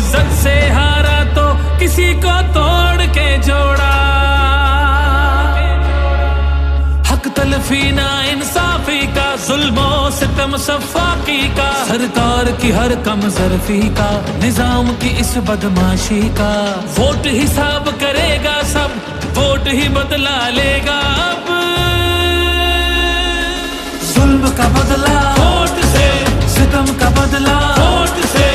इज्जत से हारा तो किसी को तोड़ के जोड़ा। हक तलफी ना इंसाफी का, जुल्मो सितम सफाकी का, सरकार की हर कम जरफी का, निजाम की इस बदमाशी का। वोट हिसाब करेगा सब, वोट ही बदला लेगा अब। जुल्म का बदला वोट से, सितम का बदला वोट से।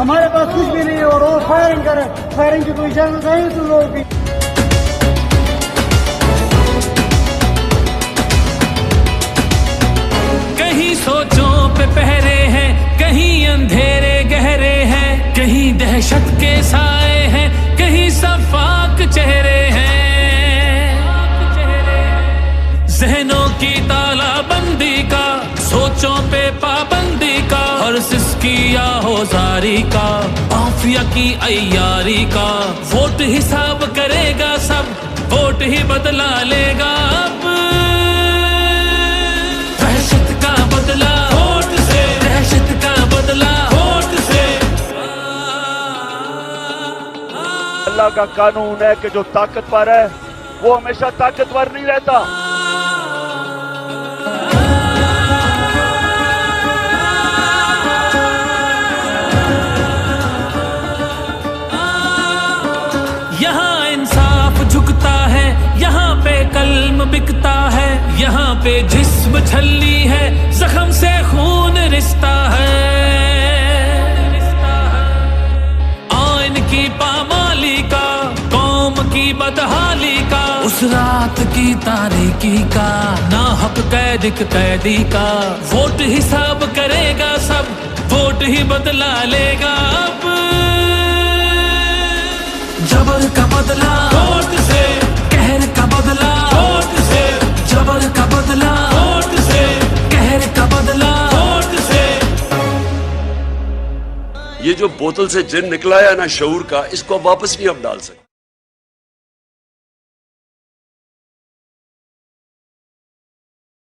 हमारे पास कुछ भी नहीं है और वो फायरिंग करे, फायरिंग की कोई इजाजत नहीं तुम लोगों की। कहीं सोचों पे पहरे हैं, कहीं अंधेरे गहरे हैं, कहीं दहशत के साए हैं, कहीं सफाक चेहरे हैं। जहनों की तालाबंदी का, सोचों पे पाबंदी का, और सिसकी या होजारी का, माफिया की अय्यारी का। वोट हिसाब करेगा सब, वोट ही बदला लेगा अब। दहशत का बदला वोट से, दहशत का बदला वोट से। अल्लाह का कानून है कि जो ताकतवर है वो हमेशा ताकतवर नहीं रहता। यहाँ इंसाफ झुकता है, यहाँ पे कल्म बिकता है, यहाँ पे जिस्म छलनी है, जख्म से खून रिश्ता है। आइन की पामाली का, कौम की बदहाली का, उस रात की तारीकी का, ना हक कैदी का। वोट हिसाब करेगा सब, वोट ही बदला लेगा अब। जबर का बदला वोट से, कहर का बदला वोट से, जबर का बदला वोट से, कहर का बदला वोट से। ये जो बोतल से जिन निकला है ना शऊर का, इसको वापस नहीं हम डाल सकते।